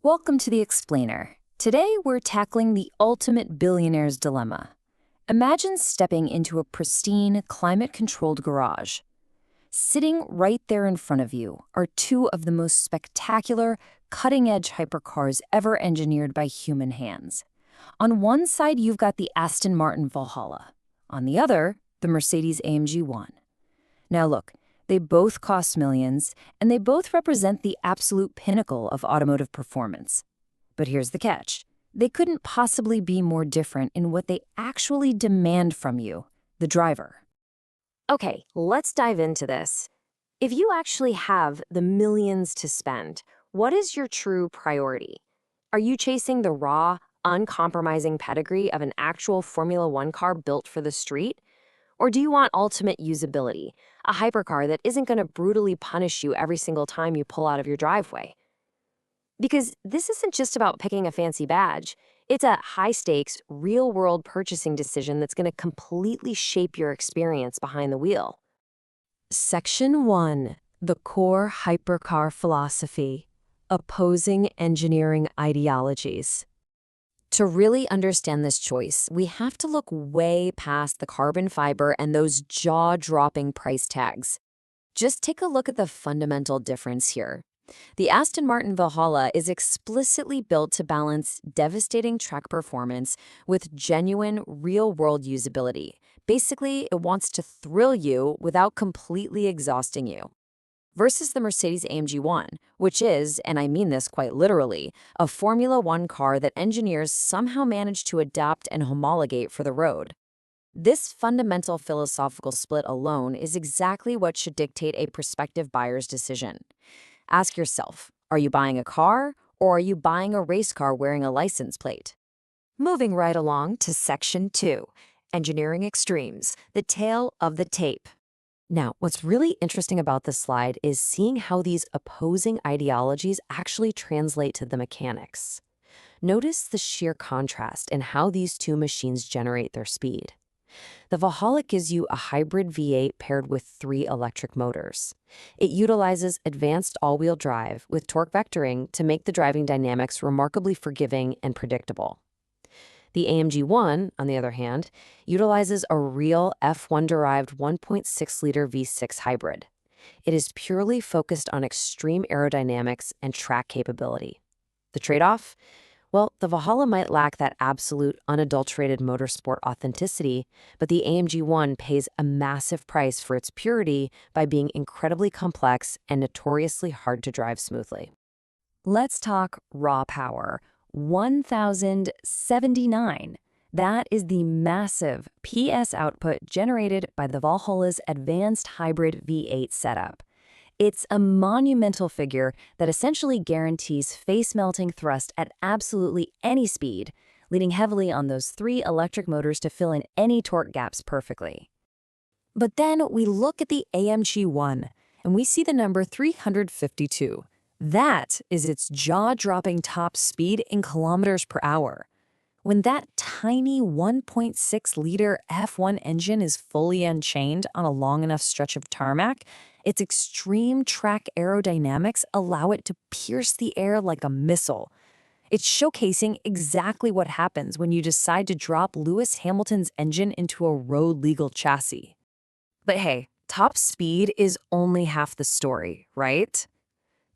Welcome to the Explainer. Today we're tackling the ultimate billionaire's dilemma. Imagine stepping into a pristine, climate-controlled garage. Sitting right there in front of you are two of the most spectacular, cutting-edge hypercars ever engineered by human hands. On one side, you've got the Aston Martin Valhalla. On the other, the Mercedes-AMG ONE. Now look, they both cost millions, and they both represent the absolute pinnacle of automotive performance. But here's the catch. They couldn't possibly be more different in what they actually demand from you, the driver. Okay, let's dive into this. If you actually have the millions to spend, what is your true priority? Are you chasing the raw, uncompromising pedigree of an actual Formula One car built for the street? Or do you want ultimate usability, a hypercar that isn't going to brutally punish you every single time you pull out of your driveway? Because this isn't just about picking a fancy badge. It's a high-stakes, real-world purchasing decision that's going to completely shape your experience behind the wheel. Section 1. The core hypercar philosophy. Opposing engineering ideologies. To really understand this choice, we have to look way past the carbon fiber and those jaw-dropping price tags. Just take a look at the fundamental difference here. The Aston Martin Valhalla is explicitly built to balance devastating track performance with genuine, real-world usability. Basically, it wants to thrill you without completely exhausting you. Versus the Mercedes-AMG ONE, which is, and I mean this quite literally, a Formula One car that engineers somehow managed to adapt and homologate for the road. This fundamental philosophical split alone is exactly what should dictate a prospective buyer's decision. Ask yourself, are you buying a car, or are you buying a race car wearing a license plate? Moving right along to Section 2, Engineering Extremes, the tale of the tape. Now, what's really interesting about this slide is seeing how these opposing ideologies actually translate to the mechanics. Notice the sheer contrast in how these two machines generate their speed. The Valhalla gives you a hybrid V8 paired with 3 electric motors. It utilizes advanced all-wheel drive with torque vectoring to make the driving dynamics remarkably forgiving and predictable. The AMG ONE, on the other hand, utilizes a real F1-derived 1.6-liter V6 hybrid. It is purely focused on extreme aerodynamics and track capability. The trade-off? Well, the Valhalla might lack that absolute, unadulterated motorsport authenticity, but the AMG ONE pays a massive price for its purity by being incredibly complex and notoriously hard to drive smoothly. Let's talk raw power. 1,079. That is the massive PS output generated by the Valhalla's advanced hybrid V8 setup. It's a monumental figure that essentially guarantees face-melting thrust at absolutely any speed, leaning heavily on those 3 electric motors to fill in any torque gaps perfectly. But then we look at the AMG ONE, and we see the number 352. That is its jaw-dropping top speed in kilometers per hour. When that tiny 1.6-liter F1 engine is fully unchained on a long enough stretch of tarmac, its extreme track aerodynamics allow it to pierce the air like a missile. It's showcasing exactly what happens when you decide to drop Lewis Hamilton's engine into a road-legal chassis. But hey, top speed is only half the story, right?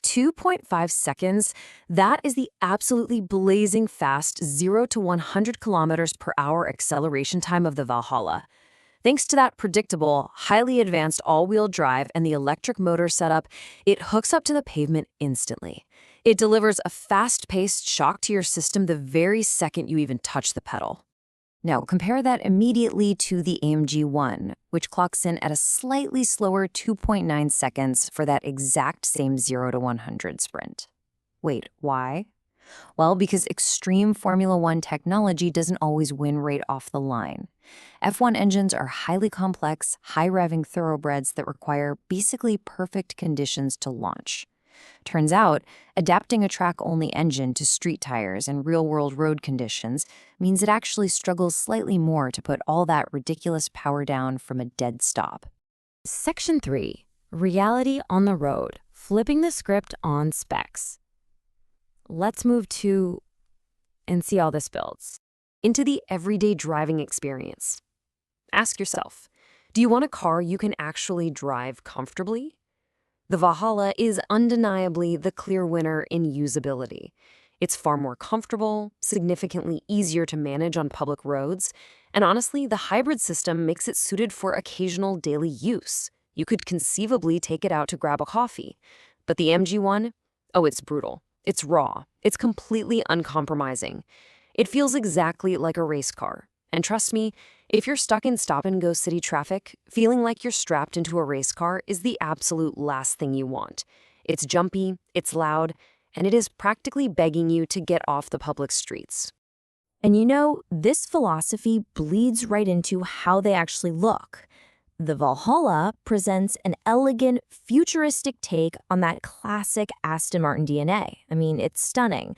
2.5 seconds, that is the absolutely blazing fast 0 to 100 kilometers per hour acceleration time of the Valhalla. Thanks to that predictable, highly advanced all-wheel drive and the electric motor setup, it hooks up to the pavement instantly. It delivers a fast-paced shock to your system the very second you even touch the pedal. Now, compare that immediately to the AMG ONE, which clocks in at a slightly slower 2.9 seconds for that exact same 0 to 100 sprint. Wait, why? Well, because extreme Formula One technology doesn't always win right off the line. F1 engines are highly complex, high-revving thoroughbreds that require basically perfect conditions to launch. Turns out, adapting a track-only engine to street tires and real-world road conditions means it actually struggles slightly more to put all that ridiculous power down from a dead stop. Section 3. Reality on the road. Flipping the script on specs. let's move to and see how this builds into the everyday driving experience. Ask yourself, do you want a car you can actually drive comfortably? The Valhalla is undeniably the clear winner in usability. It's far more comfortable, significantly easier to manage on public roads, and honestly, the hybrid system makes it suited for occasional daily use. You could conceivably take it out to grab a coffee. But the AMG One? Oh, it's brutal. It's raw. It's completely uncompromising. It feels exactly like a race car. And trust me, if you're stuck in stop-and-go city traffic, feeling like you're strapped into a race car is the absolute last thing you want. It's jumpy, it's loud, and it is practically begging you to get off the public streets. And you know, this philosophy bleeds right into how they actually look. The Valhalla presents an elegant, futuristic take on that classic Aston Martin DNA. I mean, it's stunning.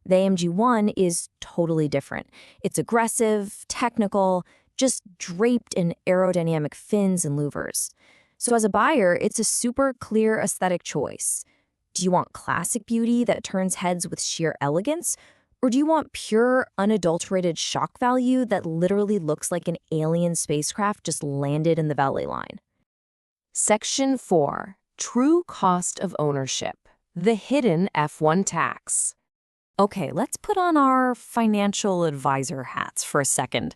The AMG ONE is totally different. It's aggressive, technical, just draped in aerodynamic fins and louvers. So as a buyer, it's a super clear aesthetic choice. Do you want classic beauty that turns heads with sheer elegance? Or do you want pure, unadulterated shock value that literally looks like an alien spacecraft just landed in the valet line? Section 4. True Cost of Ownership. The Hidden F1 Tax. Okay, let's put on our financial advisor hats for a second.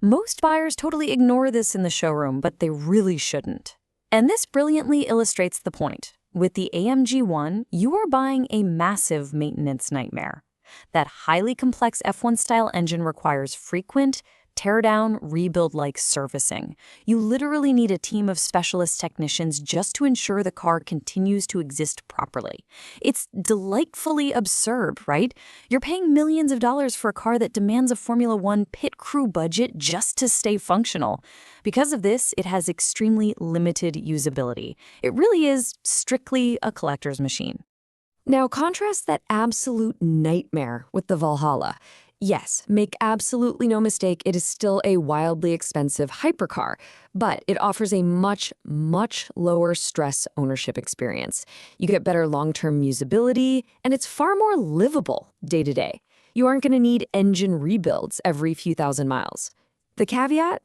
Most buyers totally ignore this in the showroom, but they really shouldn't. And this brilliantly illustrates the point. With the AMG ONE, you are buying a massive maintenance nightmare. That highly complex F1-style engine requires frequent, tear-down, rebuild-like servicing. You literally need a team of specialist technicians just to ensure the car continues to exist properly. It's delightfully absurd, right? You're paying millions of dollars for a car that demands a Formula One pit crew budget just to stay functional. Because of this, it has extremely limited usability. It really is strictly a collector's machine. Now contrast that absolute nightmare with the Valhalla. Yes, make absolutely no mistake, it is still a wildly expensive hypercar, but it offers a much, much lower stress ownership experience. You get better long-term usability, and it's far more livable day to day. You aren't going to need engine rebuilds every few thousand miles. The caveat?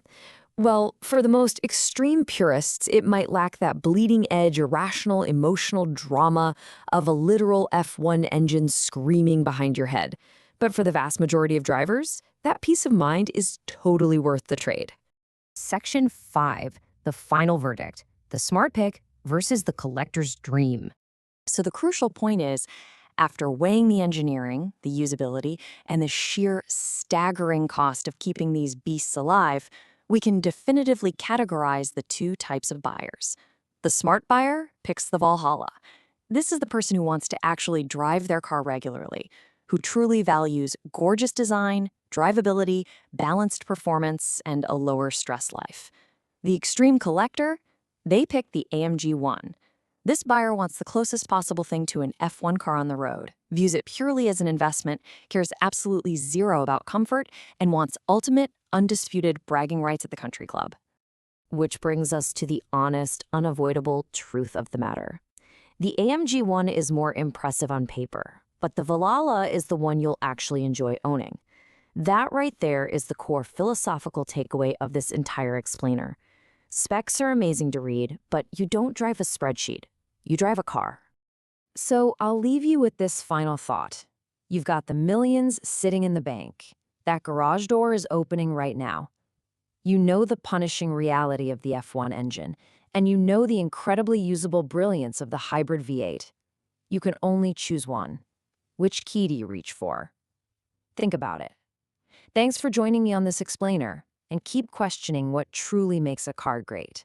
Well, for the most extreme purists, it might lack that bleeding-edge, irrational, emotional drama of a literal F1 engine screaming behind your head. But for the vast majority of drivers, that peace of mind is totally worth the trade. Section 5, the final verdict, the smart pick versus the collector's dream. So the crucial point is, after weighing the engineering, the usability, and the sheer staggering cost of keeping these beasts alive, we can definitively categorize the two types of buyers. The smart buyer picks the Valhalla. This is the person who wants to actually drive their car regularly, who truly values gorgeous design, drivability, balanced performance, and a lower stress life. The extreme collector, they pick the AMG ONE. This buyer wants the closest possible thing to an F1 car on the road, views it purely as an investment, cares absolutely zero about comfort, and wants ultimate, undisputed bragging rights at the country club. Which brings us to the honest, unavoidable truth of the matter. The AMG ONE is more impressive on paper, but the Valhalla is the one you'll actually enjoy owning. That right there is the core philosophical takeaway of this entire explainer. Specs are amazing to read, but you don't drive a spreadsheet. You drive a car. So I'll leave you with this final thought. You've got the millions sitting in the bank. That garage door is opening right now. You know the punishing reality of the F1 engine, and you know the incredibly usable brilliance of the hybrid V8. You can only choose one. Which key do you reach for? Think about it. Thanks for joining me on this explainer, and keep questioning what truly makes a car great.